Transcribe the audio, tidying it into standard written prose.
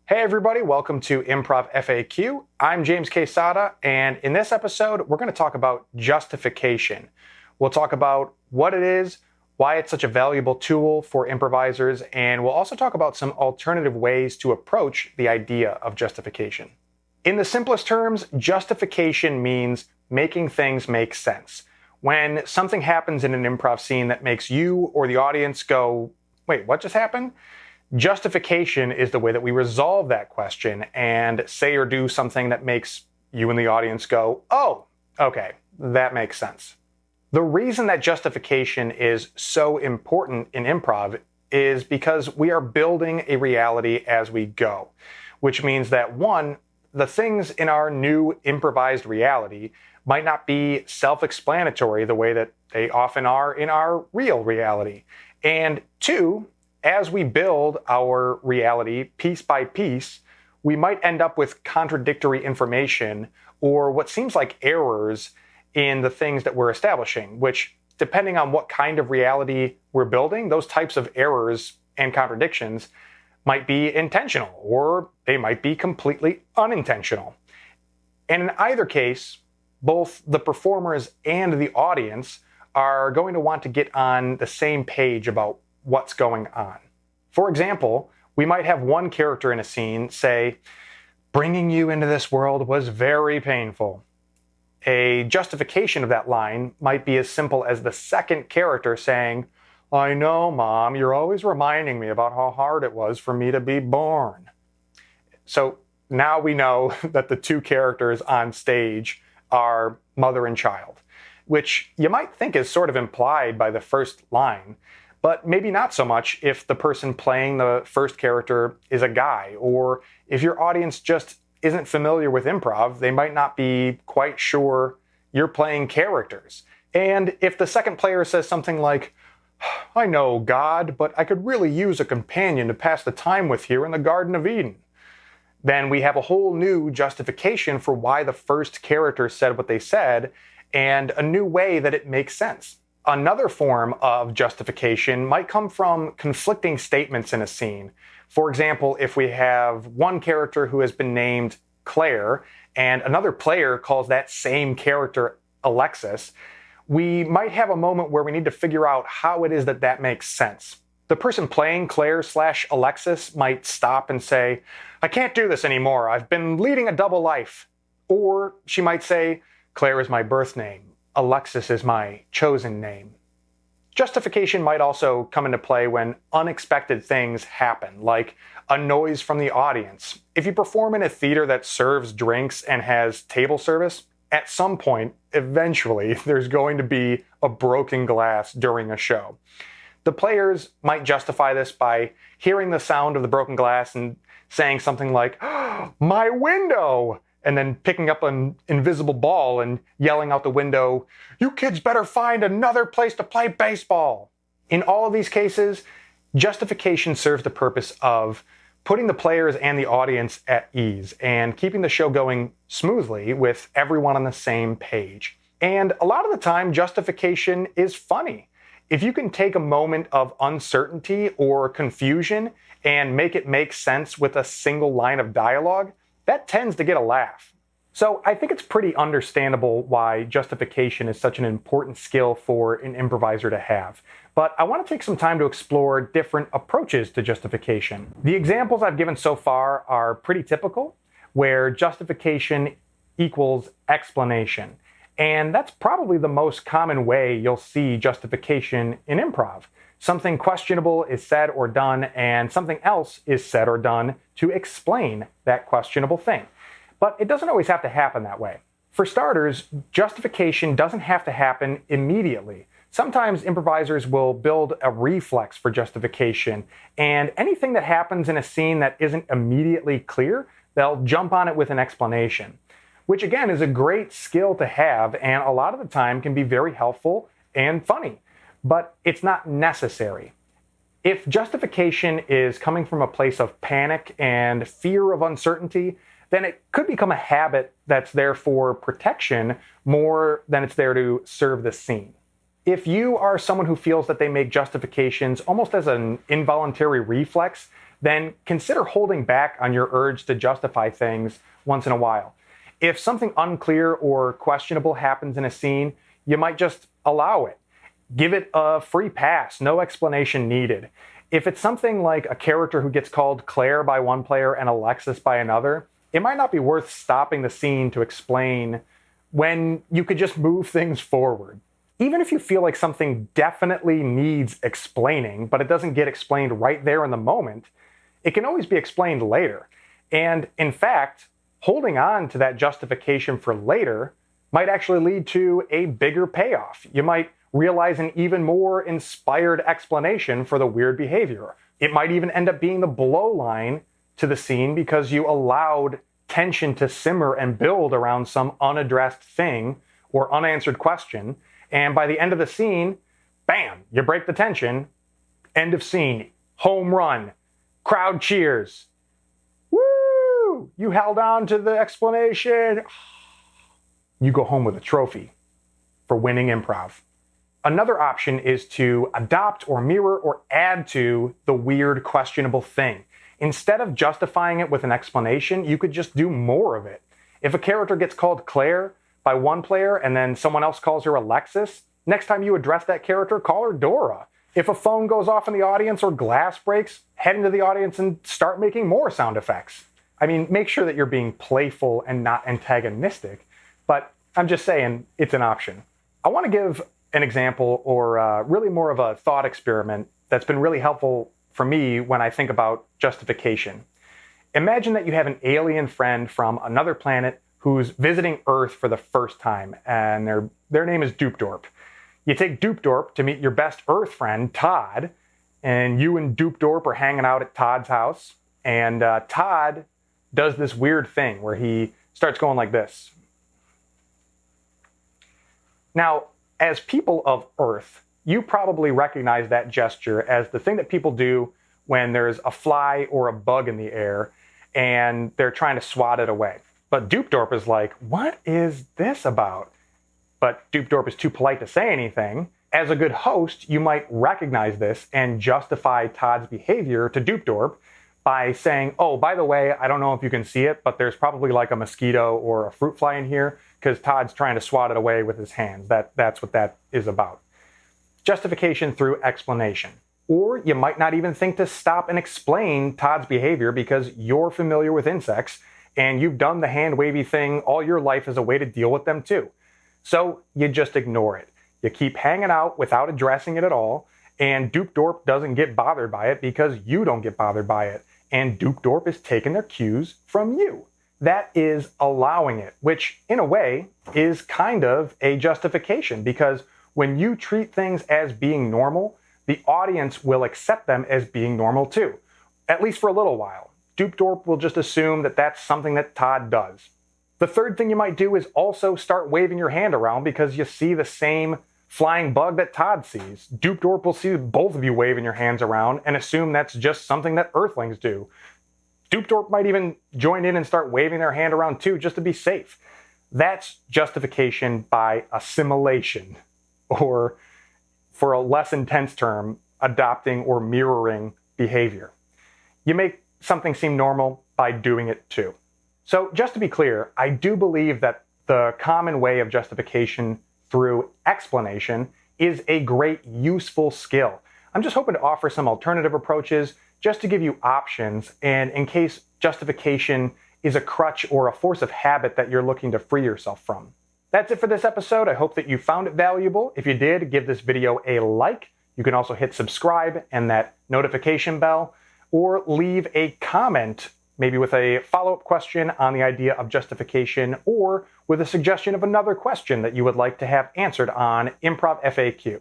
Hey everybody, welcome to Improv FAQ. I'm James Quesada, and in this episode, we're going to talk about justification. We'll talk about what it is, why it's such a valuable tool for improvisers, and we'll also talk about some alternative ways to approach the idea of justification. In the simplest terms, justification means making things make sense. When something happens in an improv scene that makes you or the audience go, wait, what just happened? Justification is the way that we resolve that question and say or do something that makes you and the audience go, oh, okay, that makes sense. The reason that justification is so important in improv is because we are building a reality as we go, which means that one, the things in our new improvised reality might not be self-explanatory the way that they often are in our real reality. And two, as we build our reality piece by piece, we might end up with contradictory information or what seems like errors in the things that we're establishing, which, depending on what kind of reality we're building, those types of errors and contradictions might be intentional or they might be completely unintentional. And in either case, both the performers and the audience are going to want to get on the same page about what's going on. For example, we might have one character in a scene say, bringing you into this world was very painful. A justification of that line might be as simple as the second character saying, I know, Mom, you're always reminding me about how hard it was for me to be born. So now we know that the two characters on stage are mother and child, which you might think is sort of implied by the first line, but maybe not so much if the person playing the first character is a guy, or if your audience just isn't familiar with improv, they might not be quite sure you're playing characters. And if the second player says something like, I know, God, but I could really use a companion to pass the time with here in the Garden of Eden, then we have a whole new justification for why the first character said what they said, and a new way that it makes sense. Another form of justification might come from conflicting statements in a scene. For example, if we have one character who has been named Claire and another player calls that same character Alexis, we might have a moment where we need to figure out how it is that that makes sense. The person playing Claire/Alexis might stop and say, I can't do this anymore. I've been leading a double life. Or she might say, Claire is my birth name. Alexis is my chosen name. Justification might also come into play when unexpected things happen, like a noise from the audience. If you perform in a theater that serves drinks and has table service, at some point, eventually, there's going to be a broken glass during a show. The players might justify this by hearing the sound of the broken glass and saying something like, my window! And then picking up an invisible ball and yelling out the window, you kids better find another place to play baseball. In all of these cases, justification serves the purpose of putting the players and the audience at ease and keeping the show going smoothly with everyone on the same page. And a lot of the time, justification is funny. If you can take a moment of uncertainty or confusion and make it make sense with a single line of dialogue, that tends to get a laugh. So I think it's pretty understandable why justification is such an important skill for an improviser to have. But I want to take some time to explore different approaches to justification. The examples I've given so far are pretty typical, where justification equals explanation. And that's probably the most common way you'll see justification in improv. Something questionable is said or done, and something else is said or done to explain that questionable thing. But it doesn't always have to happen that way. For starters, justification doesn't have to happen immediately. Sometimes improvisers will build a reflex for justification, and anything that happens in a scene that isn't immediately clear, they'll jump on it with an explanation, which again is a great skill to have and a lot of the time can be very helpful and funny. But it's not necessary. If justification is coming from a place of panic and fear of uncertainty, then it could become a habit that's there for protection more than it's there to serve the scene. If you are someone who feels that they make justifications almost as an involuntary reflex, then consider holding back on your urge to justify things once in a while. If something unclear or questionable happens in a scene, you might just allow it. Give it a free pass, no explanation needed. If it's something like a character who gets called Claire by one player and Alexis by another, it might not be worth stopping the scene to explain when you could just move things forward. Even if you feel like something definitely needs explaining, but it doesn't get explained right there in the moment, it can always be explained later. And in fact, holding on to that justification for later might actually lead to a bigger payoff. You might realize an even more inspired explanation for the weird behavior. It might even end up being the blow line to the scene because you allowed tension to simmer and build around some unaddressed thing or unanswered question. And by the end of the scene, bam, you break the tension. End of scene. Home run. Crowd cheers. Woo! You held on to the explanation. You go home with a trophy for winning improv. Another option is to adopt or mirror or add to the weird, questionable thing. Instead of justifying it with an explanation, you could just do more of it. If a character gets called Claire by one player and then someone else calls her Alexis, next time you address that character, call her Dora. If a phone goes off in the audience or glass breaks, head into the audience and start making more sound effects. I mean, make sure that you're being playful and not antagonistic, but I'm just saying it's an option. I want to give an example or really more of a thought experiment that's been really helpful for me when I think about justification. Imagine that you have an alien friend from another planet who's visiting Earth for the first time, and their name is Doopdorp. You take Doopdorp to meet your best Earth friend, Todd, and you and Doopdorp are hanging out at Todd's house, and Todd does this weird thing where he starts going like this. Now, as people of Earth, you probably recognize that gesture as the thing that people do when there's a fly or a bug in the air and they're trying to swat it away. But Doopdorp is like, what is this about? But Doopdorp is too polite to say anything. As a good host, you might recognize this and justify Todd's behavior to Doopdorp by saying, oh, by the way, I don't know if you can see it, but there's probably like a mosquito or a fruit fly in here because Todd's trying to swat it away with his hands. That's what that is about. Justification through explanation. Or you might not even think to stop and explain Todd's behavior because you're familiar with insects and you've done the hand wavy thing all your life as a way to deal with them too. So you just ignore it. You keep hanging out without addressing it at all, and Doopdorp doesn't get bothered by it because you don't get bothered by it, and Doopdorp is taking their cues from you. That is allowing it, which in a way is kind of a justification because when you treat things as being normal, the audience will accept them as being normal too, at least for a little while. Doopdorp will just assume that that's something that Todd does. The third thing you might do is also start waving your hand around because you see the same flying bug that Todd sees. Doopdorp will see both of you waving your hands around and assume that's just something that Earthlings do. Doopdorp might even join in and start waving their hand around too, just to be safe. That's justification by assimilation, or for a less intense term, adopting or mirroring behavior. You make something seem normal by doing it too. So just to be clear, I do believe that the common way of justification through explanation is a great, useful skill. I'm just hoping to offer some alternative approaches just to give you options, and in case justification is a crutch or a force of habit that you're looking to free yourself from. That's it for this episode. I hope that you found it valuable. If you did, give this video a like. You can also hit subscribe and that notification bell, or leave a comment, maybe with a follow-up question on the idea of justification, or with a suggestion of another question that you would like to have answered on Improv FAQ.